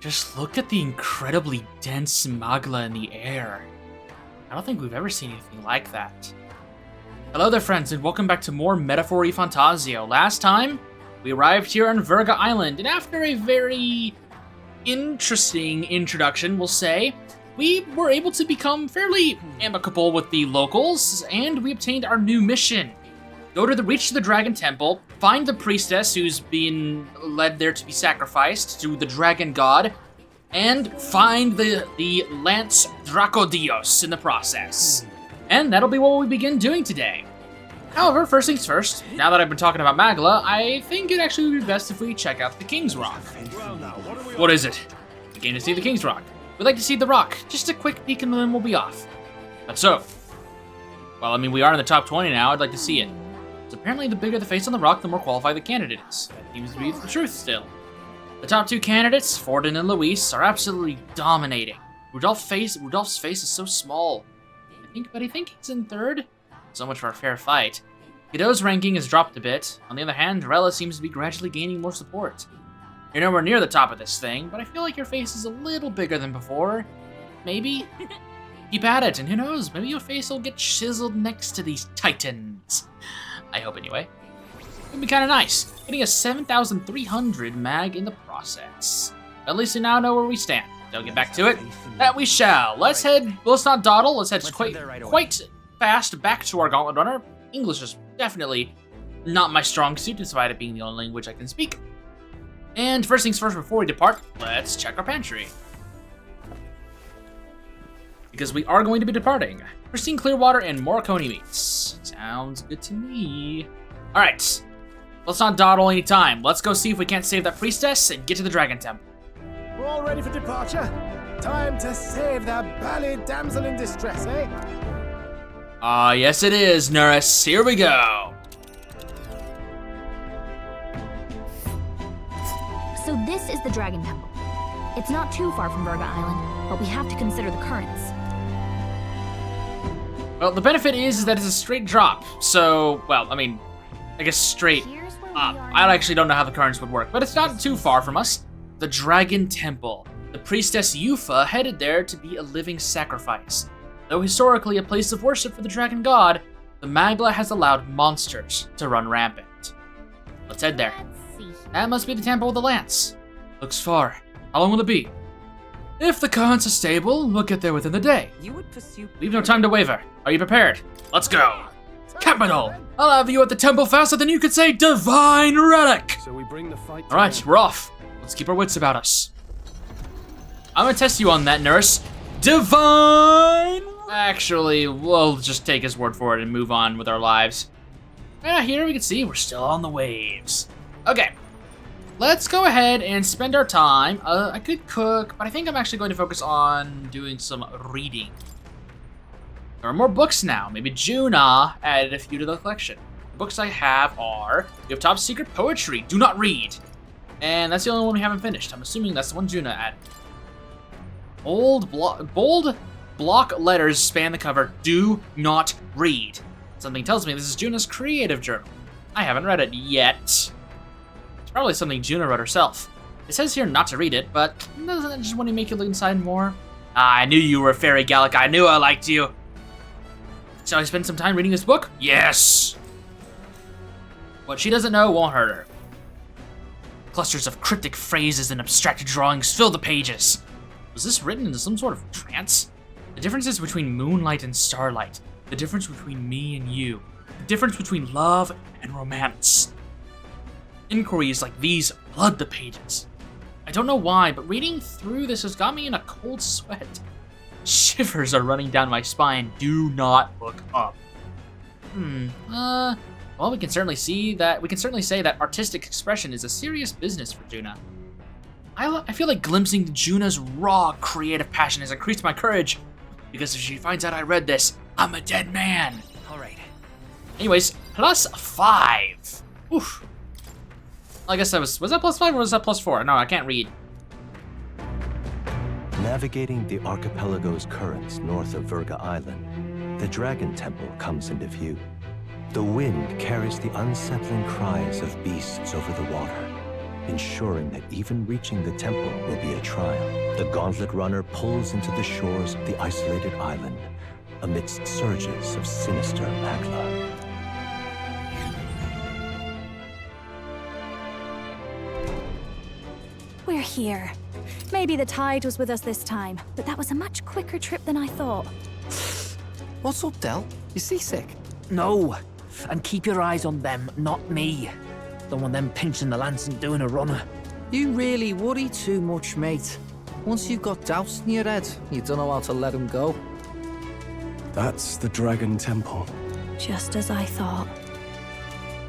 Just look at the incredibly dense magla in the air. I don't think we've ever seen anything like that. Hello there, friends, and welcome back to more Metaphor Fantazio. Last time, we arrived here on Virga Island, and after a very interesting introduction, we'll say, we were able to become fairly amicable with the locals, and we obtained our new mission. Go to reach the Dragon Temple, find the priestess who's being led there to be sacrificed to the Dragon God, and find the Lance Drakodios in the process. And that'll be what we begin doing today. However, first things first, now that I've been talking about Magla, I think it actually would be best if we check out the King's Rock. What is it? We came to see the King's Rock. We'd like to see the rock. Just a quick peek and then we'll be off. But so, well, I mean, we are in the top 20 now. I'd like to see it. So apparently the bigger the face on the rock, the more qualified the candidate is. That seems to be the truth still. The top two candidates, Forden and Luis, are absolutely dominating. Rudolph's face is so small. I think he's in third. So much for a fair fight. Godot's ranking has dropped a bit. On the other hand, Rella seems to be gradually gaining more support. You're nowhere near the top of this thing, but I feel like your face is a little bigger than before. Maybe? Keep at it, and who knows, maybe your face will get chiseled next to these titans. I hope anyway. It would be kind of nice, getting a 7,300 mag in the process. At least we now know where we stand. Don't get back to it. That we shall. Let's not dawdle, let's head quite fast back to our Gauntlet Runner. English is definitely not my strong suit, despite it being the only language I can speak. And first things first, before we depart, let's check our pantry. Because we are going to be departing. Pristine Clearwater and Morricone meats. Sounds good to me. Alright, let's not dawdle any time. Let's go see if we can't save that priestess and get to the Dragon Temple. We're all ready for departure. Time to save that bally damsel in distress, eh? Yes it is, nurse. Here we go. So this is the Dragon Temple. It's not too far from Virga Island, but we have to consider the currents. Well, the benefit is that it's a straight drop. So, well, I mean, I guess straight up. I actually don't know how the currents would work, but it's not too far from us. The Dragon Temple. The priestess Eupha headed there to be a living sacrifice. Though historically a place of worship for the Dragon God, the Magla has allowed monsters to run rampant. Let's head there. That must be the Temple of the Lance. Looks far. How long will it be? If the currents are stable, we'll get there within the day. Leave no time to waver. Are you prepared? Let's go. Capital! I'll have you at the temple faster than you could say divine relic! So we bring the fight. Alright, we're off. Let's keep our wits about us. I'm gonna test you on that, nurse. Divine! Actually, we'll just take his word for it and move on with our lives. Here we can see we're still on the waves. Okay. Let's go ahead and spend our time. I could cook, but I think I'm actually going to focus on doing some reading. There are more books now. Maybe Juna added a few to the collection. The books I have are, we have Top Secret Poetry, Do Not Read. And that's the only one we haven't finished. I'm assuming that's the one Juna added. Bold block letters span the cover, Do Not Read. Something tells me this is Juna's creative journal. I haven't read it yet. It's probably something Juna wrote herself. It says here not to read it, but doesn't it just want to make you look inside more? I knew you were Fairy Gallic. I knew I liked you. Shall I spend some time reading this book? Yes! What she doesn't know won't hurt her. Clusters of cryptic phrases and abstracted drawings fill the pages. Was this written into some sort of trance? The differences between moonlight and starlight. The difference between me and you. The difference between love and romance. Inquiries like these flood the pages. I don't know why, but reading through this has got me in a cold sweat. Shivers are running down my spine. Do not look up. Well, we can certainly say that artistic expression is a serious business for Juna. I feel like glimpsing Juna's raw creative passion has increased my courage, because if she finds out I read this, I'm a dead man. All right. Anyways, +5. Oof. I guess that was that +5 or was that +4? No, I can't read. Navigating the archipelago's currents north of Virga Island, the Dragon Temple comes into view. The wind carries the unsettling cries of beasts over the water, ensuring that even reaching the temple will be a trial. The gauntlet runner pulls into the shores of the isolated island amidst surges of sinister magla. We're here. Maybe the tide was with us this time, but that was a much quicker trip than I thought. What's up, Del? You seasick? No. And keep your eyes on them, not me. Don't want them pinching the lance and doing a runner. You really worry too much, mate. Once you've got doubts in your head, you don't know how to let them go. That's the Dragon Temple. Just as I thought.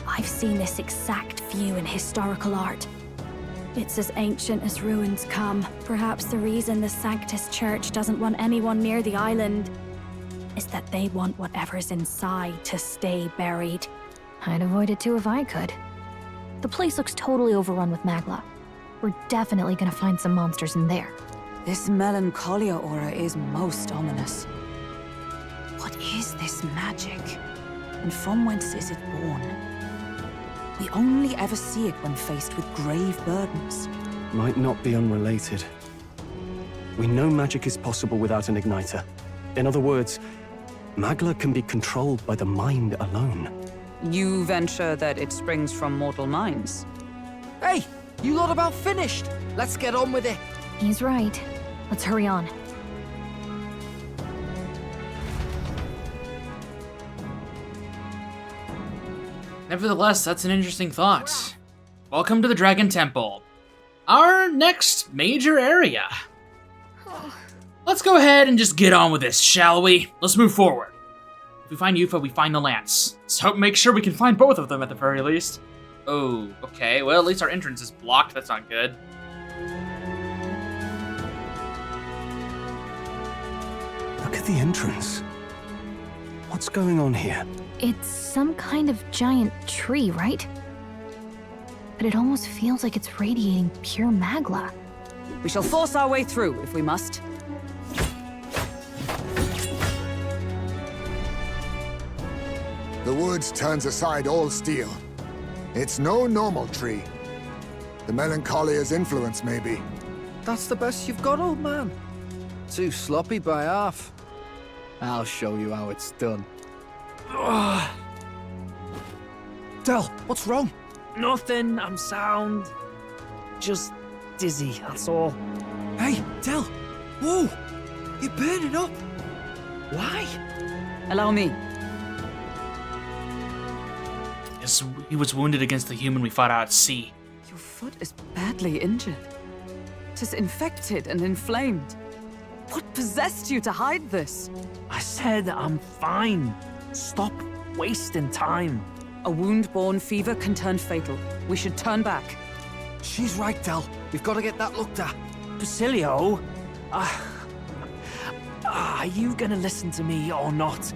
I've seen this exact view in historical art. It's as ancient as ruins come. Perhaps the reason the Sanctus Church doesn't want anyone near the island is that they want whatever's inside to stay buried. I'd avoid it too if I could. The place looks totally overrun with magla. We're definitely gonna find some monsters in there. This melancholia aura is most ominous. What is this magic? And from whence is it born? We only ever see it when faced with grave burdens. Might not be unrelated. We know magic is possible without an igniter. In other words, magla can be controlled by the mind alone. You venture that it springs from mortal minds? Hey, you lot about finished. Let's get on with it. He's right. Let's hurry on. Nevertheless, that's an interesting thought. Welcome to the Dragon Temple. Our next major area. Let's go ahead and just get on with this, shall we? Let's move forward. If we find Eupha, we find the lance. Let's hope make sure we can find both of them at the very least. Oh, okay. Well, at least our entrance is blocked. That's not good. Look at the entrance. What's going on here? It's some kind of giant tree, right? But it almost feels like it's radiating pure magla. We shall force our way through, if we must. The woods turns aside all steel. It's no normal tree. The Melancholia's influence, maybe. That's the best you've got, old man. Too sloppy by half. I'll show you how it's done. Del, what's wrong? Nothing, I'm sound. Just dizzy, that's all. Hey, Del! Whoa! You're burning up! Why? Allow me. Yes, he was wounded against the human we fought out at sea. Your foot is badly injured. It is infected and inflamed. What possessed you to hide this? I said I'm fine. Stop wasting time. A wound-borne fever can turn fatal. We should turn back. She's right, Del. We've got to get that looked at. Basilio? Are you gonna listen to me or not?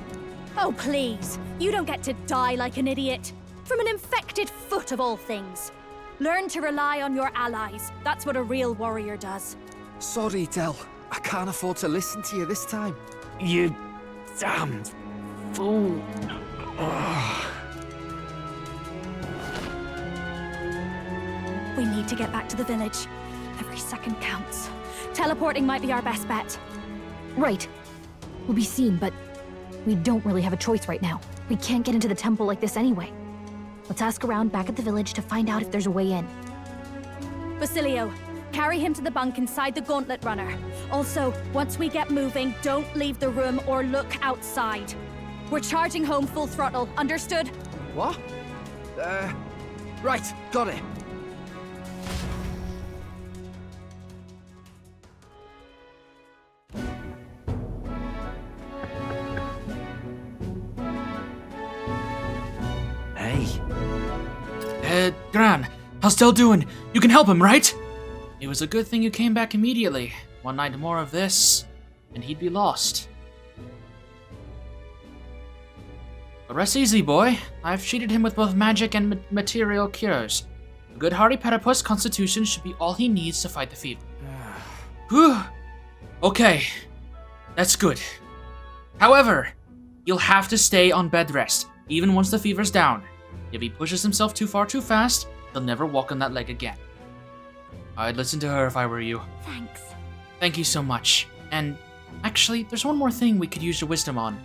Oh, please. You don't get to die like an idiot. From an infected foot of all things. Learn to rely on your allies. That's what a real warrior does. Sorry, Del. I can't afford to listen to you this time. You damned fool. We need to get back to the village. Every second counts. Teleporting might be our best bet. Right. We'll be seen, but we don't really have a choice right now. We can't get into the temple like this anyway. Let's ask around back at the village to find out if there's a way in. Basilio, carry him to the bunk inside the gauntlet runner. Also, once we get moving, don't leave the room or look outside. We're charging home full throttle, understood? What? Right, got it. Gran, how's Del doing? You can help him, right? It was a good thing you came back immediately. One night more of this, and he'd be lost. But rest easy, boy. I've treated him with both magic and material cures. A good hardy platypus constitution should be all he needs to fight the fever. Whew. Okay, that's good. However, he'll have to stay on bed rest, even once the fever's down. If he pushes himself too far too fast, he'll never walk on that leg again. I'd listen to her if I were you. Thanks. Thank you so much. And actually, there's one more thing we could use your wisdom on.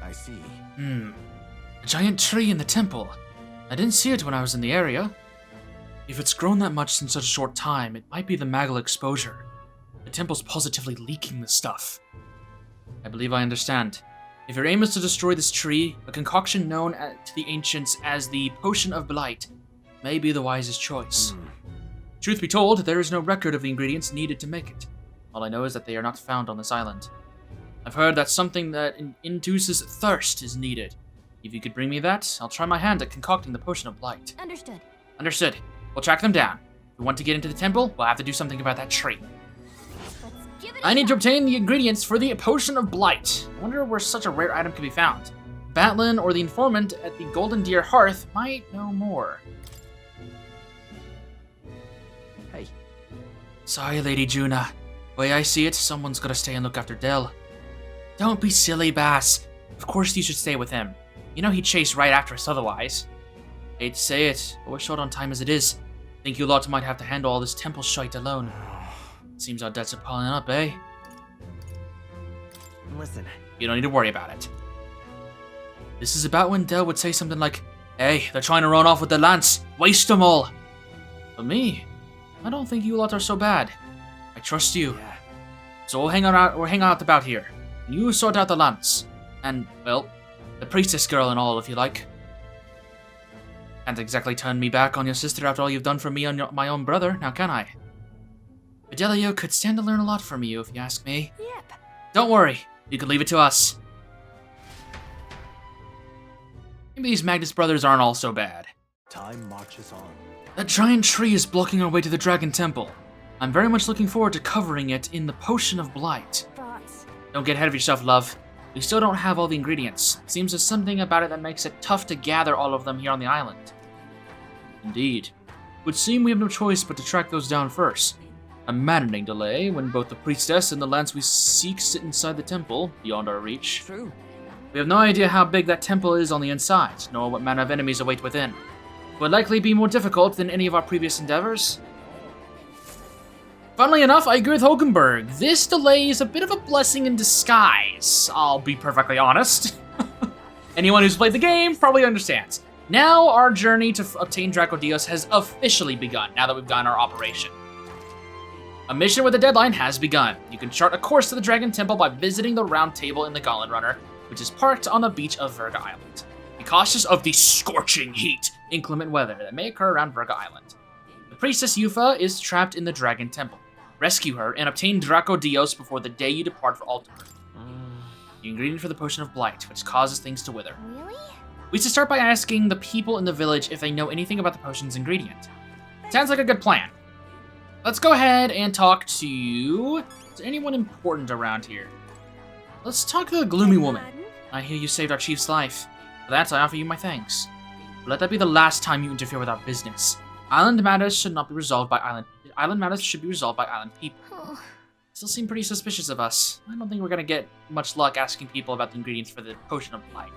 I see. A giant tree in the temple. I didn't see it when I was in the area. If it's grown that much in such a short time, it might be the Magla exposure. The temple's positively leaking the stuff. I believe I understand. If your aim is to destroy this tree, a concoction known to the ancients as the Potion of Blight may be the wisest choice. Truth be told, there is no record of the ingredients needed to make it. All I know is that they are not found on this island. I've heard that something that induces thirst is needed. If you could bring me that, I'll try my hand at concocting the Potion of Blight. Understood. Understood. We'll track them down. If we want to get into the temple, we'll have to do something about that tree. Let's give it I need to obtain the ingredients for the Potion of Blight. I wonder where such a rare item could be found. Batlin or the informant at the Golden Deer Hearth might know more. Hey. Sorry, Lady Juna. Way I see it, someone's gotta stay and look after Del. Don't be silly, Bass. Of course you should stay with him. You know he'd chase right after us otherwise. Hate to say it, but we're short on time as it is. Think you lot might have to handle all this temple shite alone. Seems our debts are piling up, eh? Listen. You don't need to worry about it. This is about when Del would say something like, "Hey, they're trying to run off with the lance. Waste them all." But me, I don't think you lot are so bad. I trust you. Yeah. So we'll hang out about here. You sort out the lance. And, well, the priestess girl and all, if you like. Can't exactly turn me back on your sister after all you've done for me on my own brother, now can I? Fidelio could stand to learn a lot from you, if you ask me. Yep. Don't worry, you can leave it to us. Maybe these Magnus brothers aren't all so bad. Time marches on. That giant tree is blocking our way to the Dragon Temple. I'm very much looking forward to covering it in the Potion of Blight. Thoughts? Don't get ahead of yourself, love. We still don't have all the ingredients. Seems there's something about it that makes it tough to gather all of them here on the island. Indeed. Would seem we have no choice but to track those down first. A maddening delay when both the priestess and the lance we seek sit inside the temple, beyond our reach. True. We have no idea how big that temple is on the inside, nor what manner of enemies await within. It would likely be more difficult than any of our previous endeavors. Funnily enough, I agree with Hogenberg. This delay is a bit of a blessing in disguise, I'll be perfectly honest. Anyone who's played the game probably understands. Now our journey to obtain Drakodios has officially begun, now that we've gotten our operation. A mission with a deadline has begun. You can chart a course to the Dragon Temple by visiting the round table in the Gauntlet Runner, which is parked on the beach of Virga Island. Be cautious of the scorching heat, inclement weather that may occur around Virga Island. The priestess Eupha is trapped in the Dragon Temple. Rescue her and obtain Drakodios before the day you depart for Altamir. The ingredient for the Potion of Blight, which causes things to wither. Really? We should start by asking the people in the village if they know anything about the potion's ingredient. Sounds like a good plan. Let's go ahead and talk to... Is there anyone important around here? Let's talk to the Gloomy Woman. I hear you saved our chief's life. For that, I offer you my thanks. But let that be the last time you interfere with our business. Island matters should not be resolved by Island matters should be resolved by island people. Still seem pretty suspicious of us. I don't think we're gonna get much luck asking people about the ingredients for the Potion of Blight.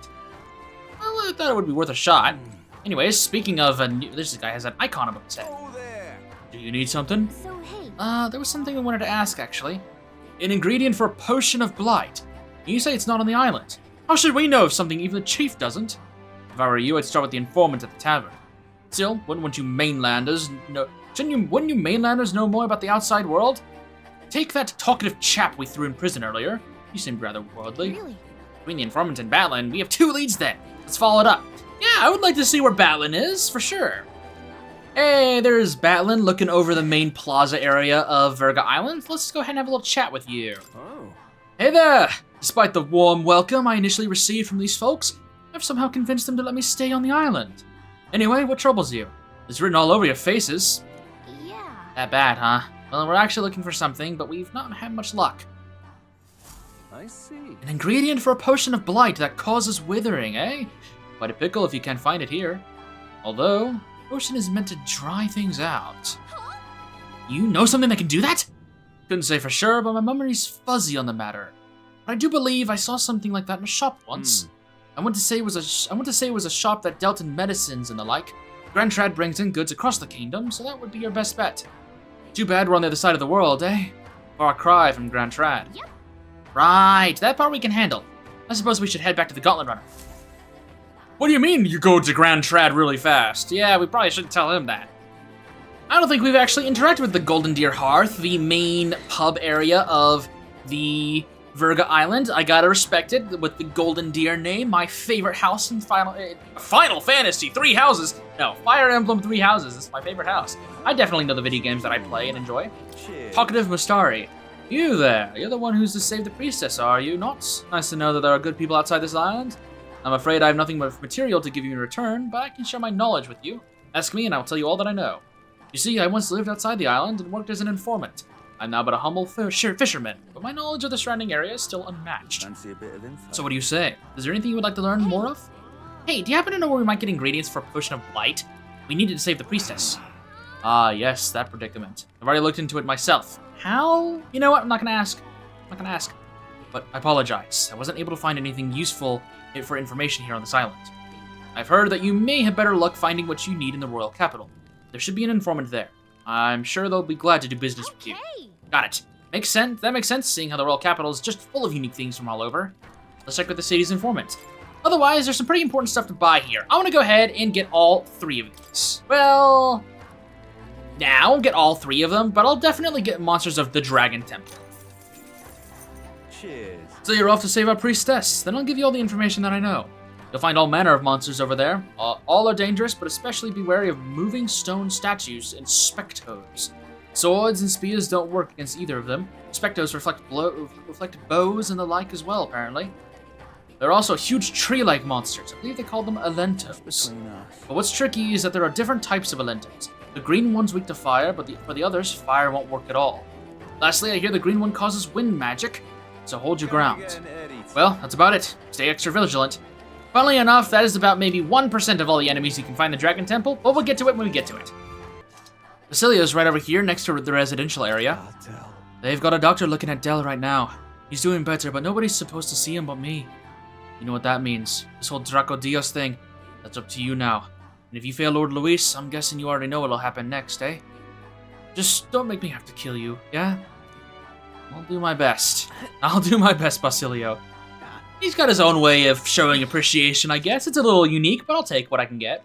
Well, I thought it would be worth a shot. Anyways, speaking of this guy has an icon above his head. Oh, there! Do you need something? So, hey. There was something I wanted to ask, actually. An ingredient for a Potion of Blight. You say it's not on the island. How should we know if something even the chief doesn't? If I were you, I'd start with the informant at the tavern. Still, wouldn't you mainlanders know more about the outside world? Take that talkative chap we threw in prison earlier. He seemed rather worldly. Really? Between the informant and Batlin, we have 2 leads then. Let's follow it up. Yeah, I would like to see where Batlin is, for sure. Hey, there's Batlin looking over the main plaza area of Virga Island. Let's go ahead and have a little chat with you. Oh. Hey there! Despite the warm welcome I initially received from these folks, I've somehow convinced them to let me stay on the island. Anyway, what troubles you? It's written all over your faces. Yeah. That bad, huh? Well, we're actually looking for something, but we've not had much luck. I see. An ingredient for a potion of blight that causes withering, eh? Quite a pickle if you can't find it here. Although, the potion is meant to dry things out. You know something that can do that? Couldn't say for sure, but my memory's fuzzy on the matter. But I do believe I saw something like that in a shop once. I want to say it was a shop that dealt in medicines and the like. Grand Trad brings in goods across the kingdom, so that would be your best bet. Too bad we're on the other side of the world, eh? Far cry from Grand Trad. Yep. Right, that part we can handle. I suppose we should head back to the Gauntlet Runner. What do you mean you go to Grand Trad really fast? Yeah, we probably shouldn't tell him that. I don't think we've actually interacted with the Golden Deer Hearth, the main pub area of the Virga Island. I gotta respect it with the Golden Deer name. My favorite house in Final Fantasy 3 houses. No, Fire Emblem 3 houses. It's my favorite house. I definitely know the video games that I play and enjoy. Talkative Mustari. You there. You're the one who's to save the priestess, are you not? Nice to know that there are good people outside this island. I'm afraid I have nothing but material to give you in return, but I can share my knowledge with you. Ask me and I'll tell you all that I know. You see, I once lived outside the island and worked as an informant. I'm now but a humble fisherman, but my knowledge of the surrounding area is still unmatched. So what do you say? Is there anything you would like to learn more of? Hey, do you happen to know where we might get ingredients for a potion of blight? We needed to save the priestess. Ah, yes, that predicament. I've already looked into it myself. How? You know what, I'm not gonna ask. But I apologize. I wasn't able to find anything useful for information here on this island. I've heard that you may have better luck finding what you need in the royal capital. There should be an informant there. I'm sure they'll be glad to do business with you. Got it. Makes sense. That makes sense, seeing how the royal capital is just full of unique things from all over. Let's check with the city's informant. Otherwise, there's some pretty important stuff to buy here. I want to go ahead and get all 3 of these. Well, nah, I won't get all 3 of them, but I'll definitely get monsters of the Dragon Temple. Cheers. So you're off to save our priestess. Then I'll give you all the information that I know. You'll find all manner of monsters over there. All are dangerous, but especially be wary of moving stone statues and spectos. Swords and spears don't work against either of them. Spectos reflect bows and the like as well, apparently. There are also huge tree-like monsters. I believe they call them Elentos. But what's tricky is that there are different types of Elentos. The green one's weak to fire, but for the others, fire won't work at all. Lastly, I hear the green one causes wind magic, so hold your ground. Well, that's about it. Stay extra vigilant. Funnily enough, that is about maybe 1% of all the enemies you can find in the Dragon Temple, but we'll get to it when we get to it. Basilio's right over here next to the residential area. They've got a doctor looking at Del right now. He's doing better, but nobody's supposed to see him but me. You know what that means. This whole Drakodios thing, that's up to you now. And if you fail Lord Luis, I'm guessing you already know what'll happen next, eh? Just don't make me have to kill you, yeah? I'll do my best. I'll do my best, Basilio. He's got his own way of showing appreciation, I guess. It's a little unique, but I'll take what I can get.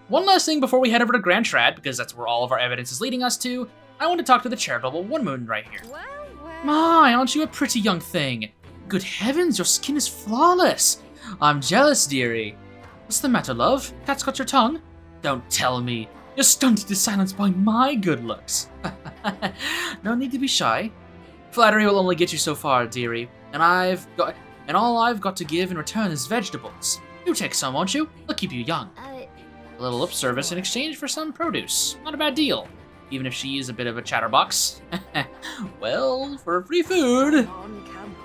One last thing before we head over to Grand Trad, because that's where all of our evidence is leading us to, I want to talk to the charitable One Moon right here. My, aren't you a pretty young thing? Good heavens, your skin is flawless. I'm jealous, dearie. What's the matter, love? Cat's got your tongue? Don't tell me. You're stunted to silence by my good looks. No need to be shy. Flattery will only get you so far, dearie. And all I've got to give in return is vegetables. You take some, won't you? They'll keep you young. A little lip service in exchange for some produce. Not a bad deal. Even if she is a bit of a chatterbox. Well, for free food.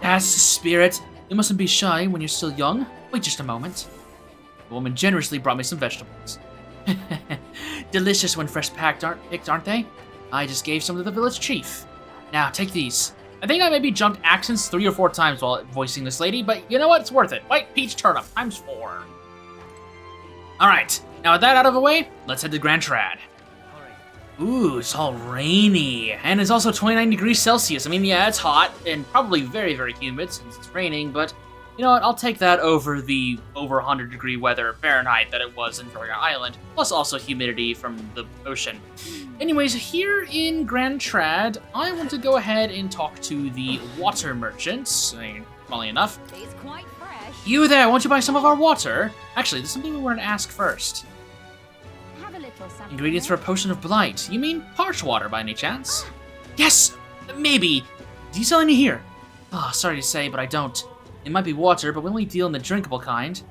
That's the spirit. You mustn't be shy when you're still young. Wait just a moment. The woman generously brought me some vegetables. Delicious when fresh picked, aren't they? I just gave some to the village chief. Now, take these. I think I maybe jumped accents 3 or 4 times while voicing this lady, but you know what? It's worth it. White peach turnip times 4. Alright, now with that out of the way, let's head to Grand Trad. Ooh, it's all rainy. And it's also 29 degrees Celsius. I mean, yeah, it's hot and probably very, very humid since it's raining, but you know what? I'll take that over the over 100 degree weather Fahrenheit that it was in Virga Island, plus also humidity from the ocean. Anyways, here in Grand Trad, I want to go ahead and talk to the water merchants. I mean, funnily enough. Tastes quite fresh. You there, won't you buy some of our water? Actually, there's something we want to ask first. Have a little something. Ingredients for a potion of blight. You mean parch water by any chance? Yes, maybe. Do you sell any here? Oh, sorry to say, but I don't. It might be water, but we only deal in the drinkable kind.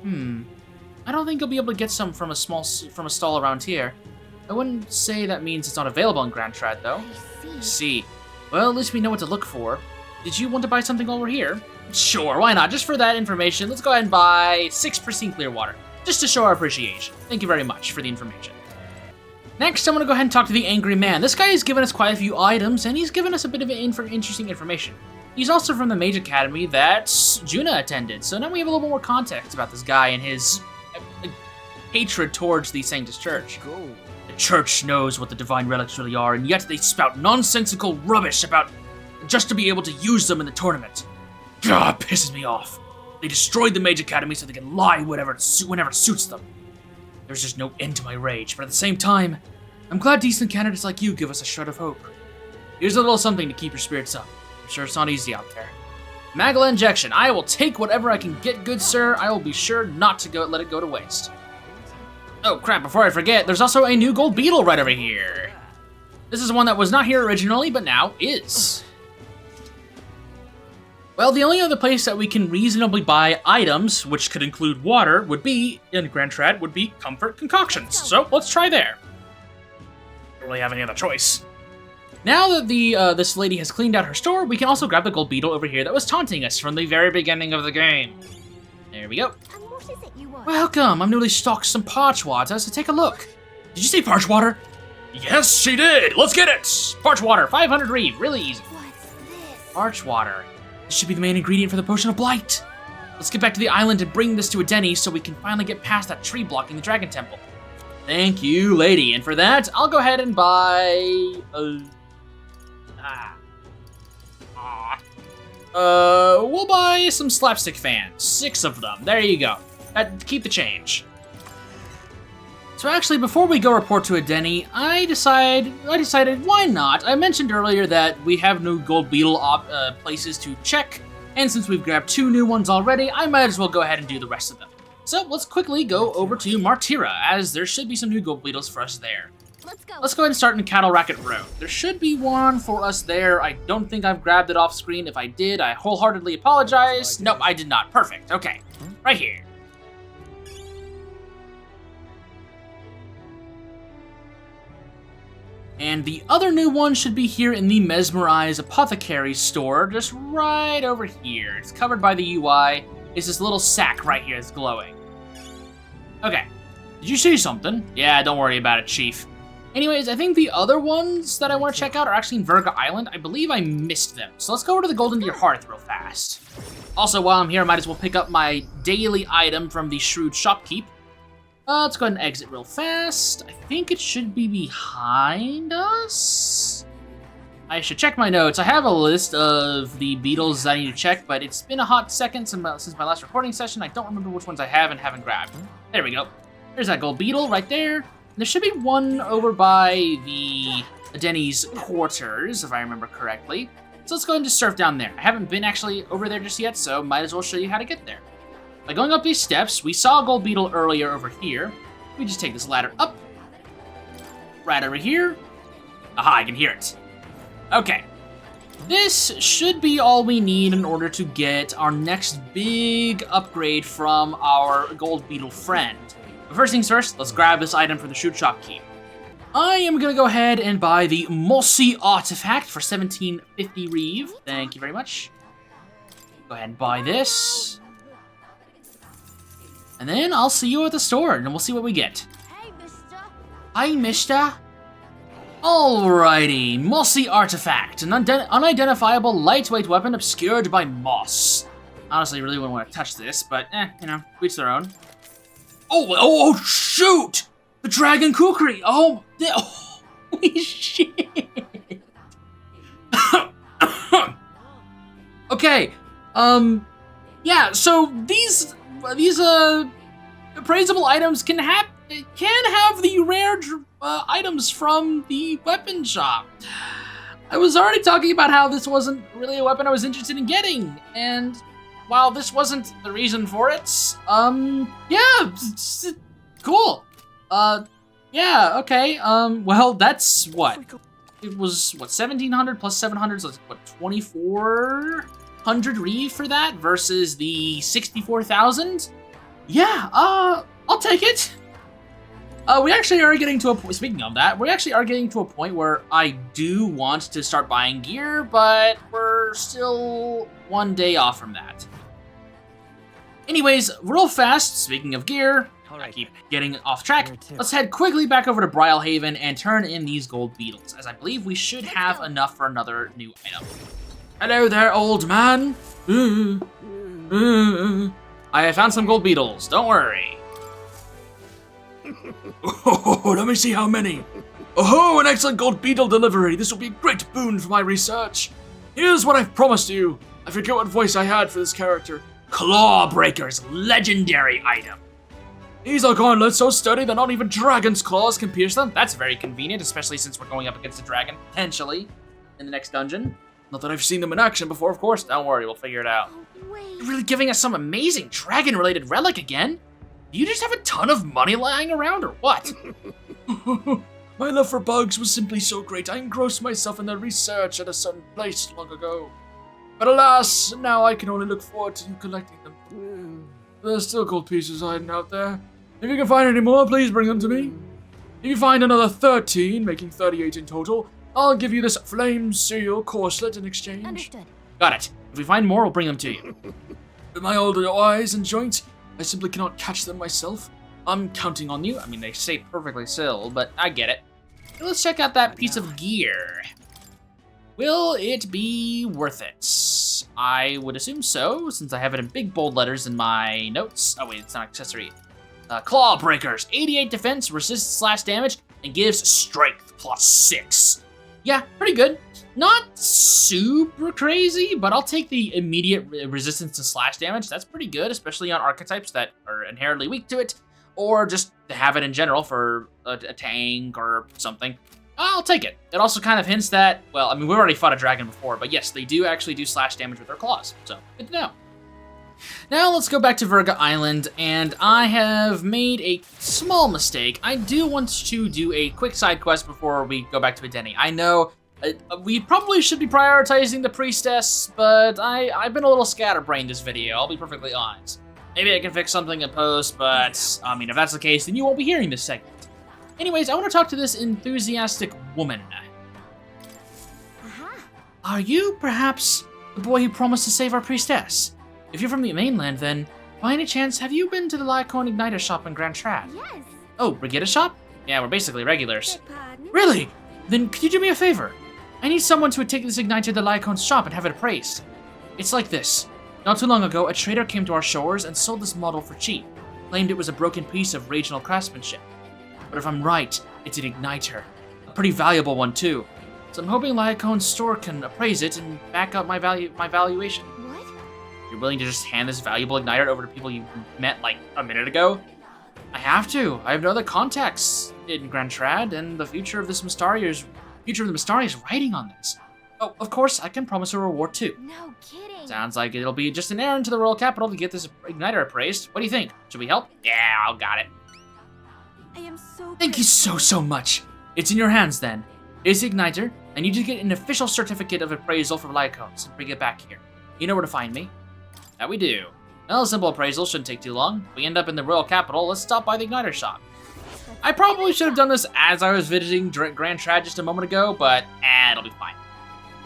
I don't think you'll be able to get some from a stall around here. I wouldn't say that means it's not available in Grand Trad, though. I See. Well, at least we know what to look for. Did you want to buy something while we're here? Sure, why not? Just for that information, let's go ahead and buy 6 pristine clear water, just to show our appreciation. Thank you very much for the information. Next, I'm going to go ahead and talk to the Angry Man. This guy has given us quite a few items, and he's given us a bit of interesting information. He's also from the Mage Academy that Juna attended, so now we have a little more context about this guy and his hatred towards the Sanctus Church. The Church knows what the divine relics really are, and yet they spout nonsensical rubbish about just to be able to use them in the tournament. God, pisses me off. They destroyed the Mage Academy so they can lie whenever it suits them. There's just no end to my rage, but at the same time, I'm glad decent candidates like you give us a shred of hope. Here's a little something to keep your spirits up. I'm sure it's not easy out there. Magla injection. I will take whatever I can get, good sir. I will be sure not to let it go to waste. Oh crap, before I forget, there's also a new gold beetle right over here. This is one that was not here originally, but now is. Well, the only other place that we can reasonably buy items, which could include water, would be, in Grand Trad, would be Comfort Concoctions. So, let's try there. Don't really have any other choice. Now that this lady has cleaned out her store, we can also grab the gold beetle over here that was taunting us from the very beginning of the game. There we go. And what is it you want? Welcome, I'm newly stocked some parch water, so take a look. Did you say parch water? Yes, she did! Let's get it! Parch water, 500 reeve, really easy. What's this? Parch water. This should be the main ingredient for the Potion of Blight. Let's get back to the island and bring this to a Denny so we can finally get past that tree blocking the Dragon Temple. Thank you, lady. And for that, I'll go ahead and buy... we'll buy some slapstick fans. 6 of them. There you go. Keep the change. So actually, before we go report to a Denny, I decided why not? I mentioned earlier that we have new gold beetle places to check, and since we've grabbed 2 new ones already, I might as well go ahead and do the rest of them. So let's quickly go over to Martira, as there should be some new gold beetles for us there. Let's go. Let's go ahead and start in Cattle Racket Road. There should be one for us there. I don't think I've grabbed it off screen. If I did, I wholeheartedly apologize. Nope, I did not. Perfect. Okay. Right here. And the other new one should be here in the Mesmerize Apothecary store, just right over here. It's covered by the UI. It's this little sack right here that's glowing. Okay. Did you see something? Yeah, don't worry about it, Chief. Anyways, I think the other ones that I want to check out are actually in Verga Island. I believe I missed them. So let's go over to the Golden Deer Hearth real fast. Also, while I'm here, I might as well pick up my daily item from the Shrewd Shopkeep. Let's go ahead and exit real fast. I think it should be behind us. I should check my notes. I have a list of the beetles I need to check, but it's been a hot second since my last recording session. I don't remember which ones I have and haven't grabbed. There we go. There's that gold beetle right there. And there should be one over by the Denny's quarters, if I remember correctly. So let's go ahead and just surf down there. I haven't been actually over there just yet, so might as well show you how to get there. By going up these steps, we saw a gold beetle earlier over here. We just take this ladder up. Right over here. Aha, I can hear it. Okay. This should be all we need in order to get our next big upgrade from our gold beetle friend. But first things first, let's grab this item from the Shrewd Shopkeep. I am gonna go ahead and buy the Mossy Artifact for 1750 reeve. Thank you very much. Go ahead and buy this. And then I'll see you at the store, and we'll see what we get. Hey, mister. Hi, mister. Alrighty, Mossy Artifact, an unidentifiable lightweight weapon obscured by moss. Honestly, I really wouldn't want to touch this, but you know, each their own. Oh, shoot! The Dragon Kukri! Oh, holy shit! Okay, yeah, so these appraisable items can have the rare items from the weapon shop. I was already talking about how this wasn't really a weapon I was interested in getting, and while this wasn't the reason for it, yeah, cool. Yeah, okay, well, that's what? It was, what, 1,700 plus 700, so it's, what, 2,400 reeve for that versus the 64,000? Yeah, I'll take it. We actually are getting to a point, speaking of that, we actually are getting to a point where I do want to start buying gear, but we're still one day off from that. Anyways, real fast, speaking of gear, I keep getting off track, let's head quickly back over to Brylehaven and turn in these gold beetles, as I believe we should have enough for another new item. Hello there, old man. I have found some gold beetles, don't worry. Oh, let me see how many. Oh, an excellent gold beetle delivery. This will be a great boon for my research. Here's what I've promised you. I forget what voice I had for this character. Clawbreaker's legendary item. These are gauntlets so sturdy that not even dragon's claws can pierce them. That's very convenient, especially since we're going up against a dragon, potentially, in the next dungeon. Not that I've seen them in action before, of course. Don't worry, we'll figure it out. You're really giving us some amazing dragon-related relic again? Do you just have a ton of money lying around, or what? My love for bugs was simply so great, I engrossed myself in their research at a certain place long ago. But alas, now I can only look forward to you collecting them. There's still gold pieces hiding out there. If you can find any more, please bring them to me. If you find another 13, making 38 in total, I'll give you this flame seal corselet in exchange. Understood. Got it. If we find more, we'll bring them to you. With my older eyes and joints, I simply cannot catch them myself. I'm counting on you. I mean, they say perfectly still, but I get it. Let's check out that piece of gear. Will it be worth it? I would assume so, since I have it in big bold letters in my notes. Oh wait, it's not accessory. Claw Breakers, 88 defense, resists slash damage, and gives strength +6. Yeah, pretty good. Not super crazy, but I'll take the immediate resistance to slash damage. That's pretty good, especially on archetypes that are inherently weak to it, or just to have it in general for a tank or something. I'll take it. It also kind of hints that, well, I mean, we've already fought a dragon before, but yes, they do actually do slash damage with their claws, so good to know. Now let's go back to Virga Island, and I have made a small mistake. I do want to do a quick side quest before we go back to Edeni. I know we probably should be prioritizing the priestess, but I've been a little scatterbrained this video, I'll be perfectly honest. Maybe I can fix something in post, but I mean, if that's the case, then you won't be hearing this segment. Anyways, I want to talk to this enthusiastic woman. Are you, perhaps, the boy who promised to save our priestess? If you're from the mainland, then, by any chance, have you been to the Lycone Igniter shop in Grand Trad? Yes. Oh, Brigida shop? Yeah, we're basically regulars. Pardon? Really? Then could you do me a favor? I need someone to take this Igniter to the Lycone's shop and have it appraised. It's like this. Not too long ago, a trader came to our shores and sold this model for cheap. Claimed it was a broken piece of regional craftsmanship. But if I'm right, it's an Igniter. A pretty valuable one, too. So I'm hoping Lyacone's store can appraise it and back up my valuation. What? You're willing to just hand this valuable Igniter over to people you met, like, a minute ago? I have to. I have no other contacts in Grand Trad, and the future of the Mystari is riding on this. Oh, of course, I can promise a reward, too. No kidding. Sounds like it'll be just an errand to the royal capital to get this Igniter appraised. What do you think? Should we help? Yeah, I'll got it. I am so Thank you so much. It's in your hands, then. It's the Igniter. I need you to get an official certificate of appraisal from Lycos and bring it back here. You know where to find me. That we do. Well, a simple appraisal shouldn't take too long. If we end up in the royal capital, let's stop by the Igniter shop. I probably should have done this as I was visiting Grand Trad just a moment ago, but it'll be fine.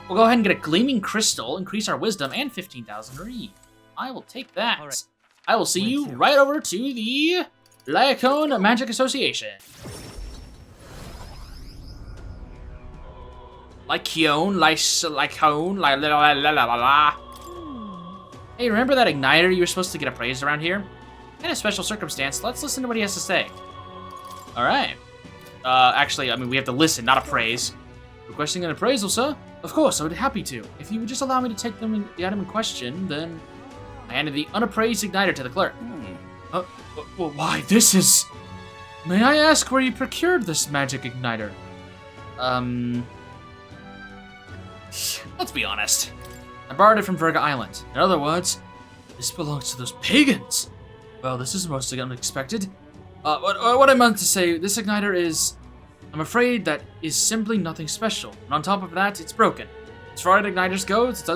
We'll go ahead and get a gleaming crystal, increase our wisdom, and 15,000 read. I will take that. Right. I will see you right over to the Lycone Magic Association. Lycone, Hey, remember that Igniter you were supposed to get appraised around here? In a special circumstance, let's listen to what he has to say. Alright. Actually, I mean, we have to listen, not appraise. Requesting an appraisal, sir? Of course, I would be happy to. If you would just allow me to take the item in question, then... I handed the unappraised Igniter to the clerk. Well, why, this is... May I ask where you procured this magic Igniter? Let's be honest. I borrowed it from Virga Island. In other words, this belongs to those pagans. Well, this is most unexpected. What I meant to say, this Igniter is... I'm afraid that is simply nothing special. And on top of that, it's broken. As far as Igniters go, it's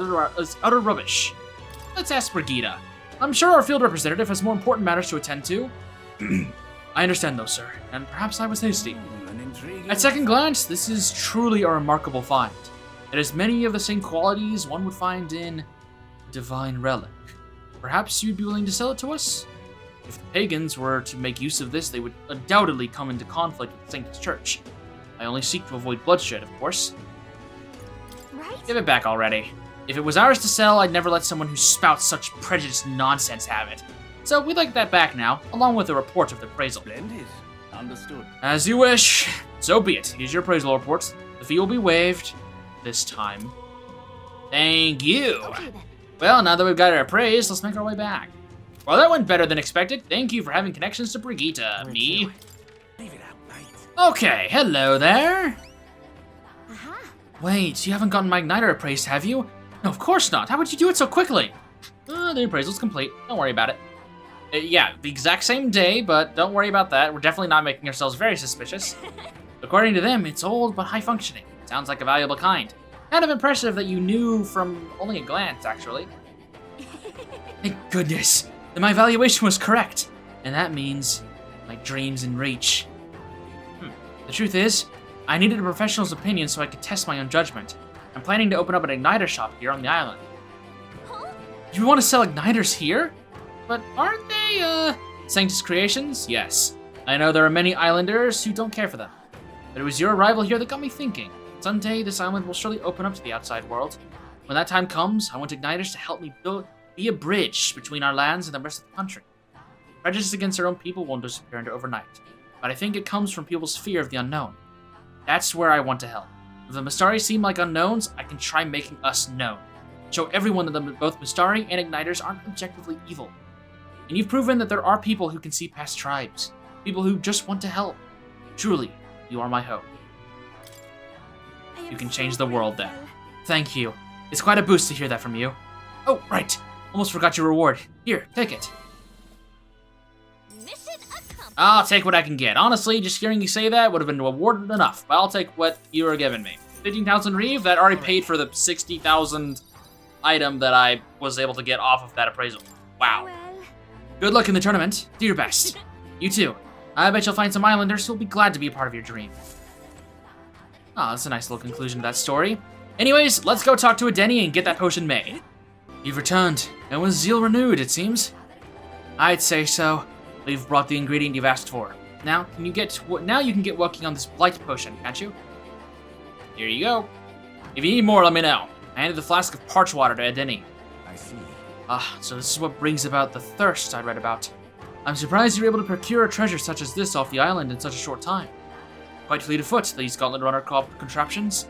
utter rubbish. Let's ask Brigida. I'm sure our field representative has more important matters to attend to. I understand though, sir, and perhaps I was hasty. At second glance, this is truly a remarkable find. It has many of the same qualities one would find in a divine relic. Perhaps you'd be willing to sell it to us? If the pagans were to make use of this, they would undoubtedly come into conflict with the Sanctus Church. I only seek to avoid bloodshed, of course. Right? Give it back already. If it was ours to sell, I'd never let someone who spouts such prejudiced nonsense have it. So we'd like that back now, along with a report of the appraisal. Splendid. Understood. As you wish. So be it. Here's your appraisal report. The fee will be waived. This time. Thank you. Okay then. Well, now that we've got our praise, let's make our way back. Well, that went better than expected. Thank you for having connections to Brigitte. Me. Leave it out, mate. Okay, hello there. Aha. Wait, you haven't gotten my Igniter appraised, have you? No, of course not. How would you do it so quickly? The appraisal's complete. Don't worry about it. Yeah, the exact same day, but don't worry about that. We're definitely not making ourselves very suspicious. According to them, it's old but high functioning. Sounds like a valuable kind. Kind of impressive that you knew from only a glance, actually. Thank goodness. Then my evaluation was correct. And that means my dream's in reach. The truth is, I needed a professional's opinion so I could test my own judgment. I'm planning to open up an igniter shop here on the island. Huh? You want to sell igniters here? But aren't they, Sanctus creations? Yes. I know there are many islanders who don't care for them. But it was your arrival here that got me thinking. Someday, this island will surely open up to the outside world. When that time comes, I want igniters to help me be a bridge between our lands and the rest of the country. Prejudice against their own people won't disappear into overnight. But I think it comes from people's fear of the unknown. That's where I want to help. If the Mystari seem like unknowns, I can try making us known. Show everyone that both Mystari and Igniters aren't objectively evil. And you've proven that there are people who can see past tribes. People who just want to help. Truly, you are my hope. I am You can so change the world then. grateful. Thank you. It's quite a boost to hear that from you. Oh, right. Almost forgot your reward. Here, take it. Mission accomplished. I'll take what I can get. Honestly, just hearing you say that would have been rewarded enough. But I'll take what you were giving me. 15,000 Reeve, that already paid for the 60,000 item that I was able to get off of that appraisal. Wow. Well, Good luck in the tournament. Do your best. You too. I bet you'll find some islanders who'll be glad to be a part of your dream. Oh, that's a nice little conclusion to that story. Anyways, let's go talk to Adeni and get that potion made. You've returned, and with zeal renewed, it seems. I'd say so. We've brought the ingredient you've asked for. Now, you can get working on this blight potion, can't you? Here you go. If you need more, let me know. I handed the flask of parch water to Adeni. I see. Ah, so this is what brings about the thirst I read about. I'm surprised you're able to procure a treasure such as this off the island in such a short time. Quite fleet of foot, these Gauntlet Runner contraptions.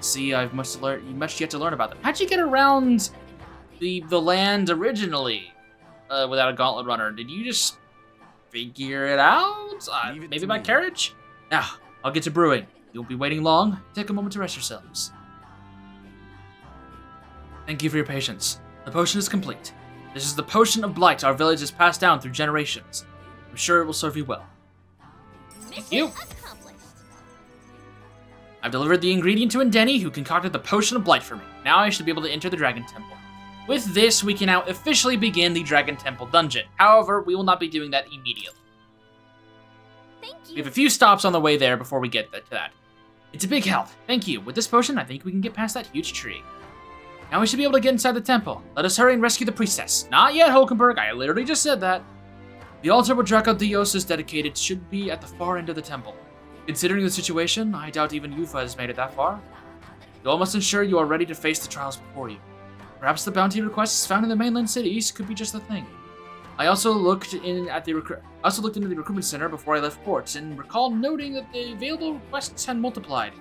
See, I've much yet to learn about them. How'd you get around the land originally without a Gauntlet Runner? Did you just figure it out? Maybe by carriage? Now, I'll get to brewing. You won't be waiting long. Take a moment to rest yourselves. Thank you for your patience. The potion is complete. This is the potion of blight our village has passed down through generations. I'm sure it will serve you well. mission you. accomplished. I've delivered the ingredient to Adeni, who concocted the potion of blight for me. Now I should be able to enter the Dragon Temple. With this, we can now officially begin the Dragon Temple dungeon. However, we will not be doing that immediately. Thank We you. have a few stops on the way there before we get to that. It's a big help. Thank you. With this potion, I think we can get past that huge tree. Now we should be able to get inside the temple. Let us hurry and rescue the priestess. Not yet, Hulkenberg. I literally just said that. The altar where Drakodios is dedicated should be at the far end of the temple. Considering the situation, I doubt even Eupha has made it that far. You all must ensure you are ready to face the trials before you. Perhaps the bounty requests found in the mainland cities could be just the thing. I also looked into the recruitment center before I left port, and recall noting that the available requests had multiplied.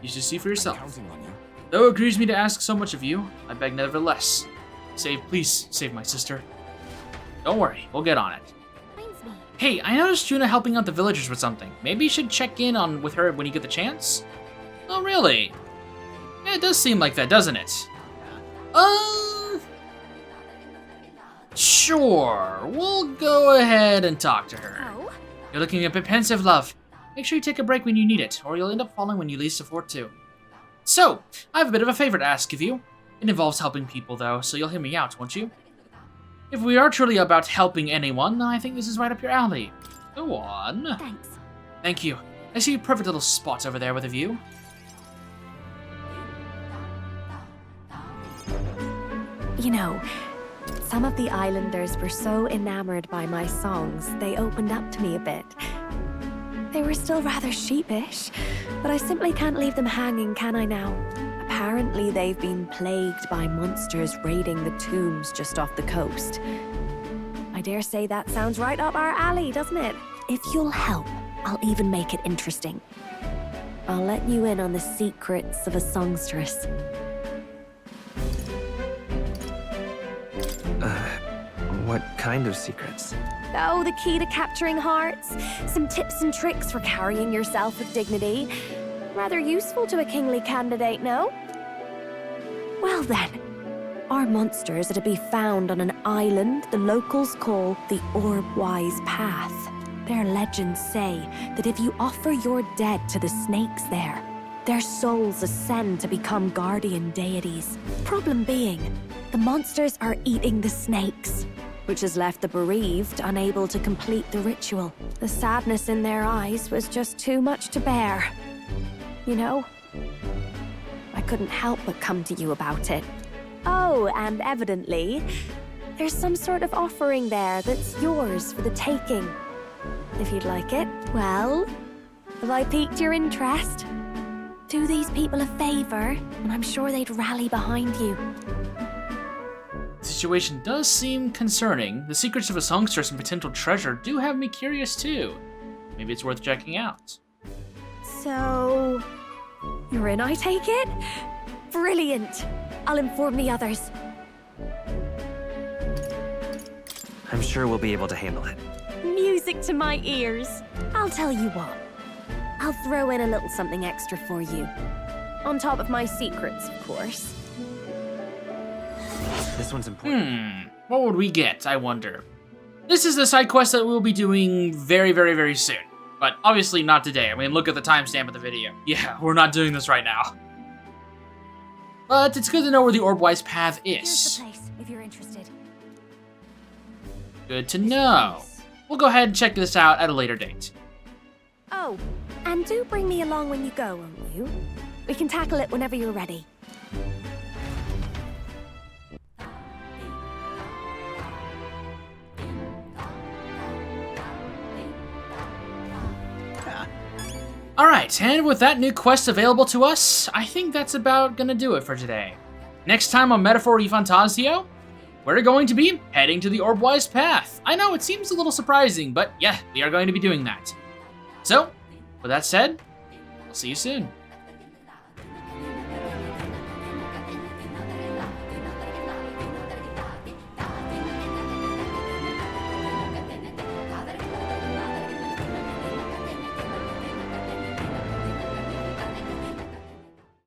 You should see for yourself. Counting on you. Though it grieves me to ask so much of you, I beg nevertheless. Please save my sister. Don't worry, we'll get on it. Reminds me. Hey, I noticed Juna helping out the villagers with something. Maybe you should check in with her when you get the chance? Oh, really? Yeah, it does seem like that, doesn't it? Sure. We'll go ahead and talk to her. Oh, You're looking a bit pensive, love. Make sure you take a break when you need it, or you'll end up falling when you least afford to. So, I have a bit of a favor to ask of you. It involves helping people, though, so you'll hear me out, won't you? If we are truly about helping anyone, I think this is right up your alley. Go on. thanks. Thank you. I see a perfect little spot over there with a view. You know, some of the islanders were so enamored by my songs, they opened up to me a bit. They were still rather sheepish, but I simply can't leave them hanging, can I now? Apparently they've been plagued by monsters raiding the tombs just off the coast. I dare say that sounds right up our alley, doesn't it? If you'll help, I'll even make it interesting. I'll let you in on the secrets of a songstress. What kind of secrets? Oh, the key to capturing hearts. Some tips and tricks for carrying yourself with dignity. Rather useful to a kingly candidate, no? Well then, our monsters are to be found on an island the locals call the Orb-Wise Path. Their legends say that if you offer your dead to the snakes there, their souls ascend to become guardian deities. Problem being, the monsters are eating the snakes, which has left the bereaved unable to complete the ritual. The sadness in their eyes was just too much to bear. You know? I couldn't help but come to you about it. Oh, and evidently, there's some sort of offering there that's yours for the taking. If you'd like it. Well, have I piqued your interest? Do these people a favor, and I'm sure they'd rally behind you. The situation does seem concerning. The secrets of a songstress and potential treasure do have me curious too. Maybe it's worth checking out. So, you're in, I take it? Brilliant. I'll inform the others. I'm sure we'll be able to handle it. Music to my ears. I'll tell you what. I'll throw in a little something extra for you. On top of my secrets, of course. This one's important. What would we get, I wonder? This is the side quest that we'll be doing very, very, very soon. But obviously not today. I mean, look at the timestamp of the video. Yeah, we're not doing this right now. But it's good to know where the Orb-Wise Path Here's is. the place, if you're interested. Good to know. We'll go ahead and check this out at a later date. Oh, and do bring me along when you go, won't you? We can tackle it whenever you're ready. Alright, and with that new quest available to us, I think that's about gonna do it for today. Next time on Metaphor y Fantazio, we're going to be heading to the Orb-Wise Path. I know, it seems a little surprising, but yeah, we are going to be doing that. So, with that said, I'll see you soon.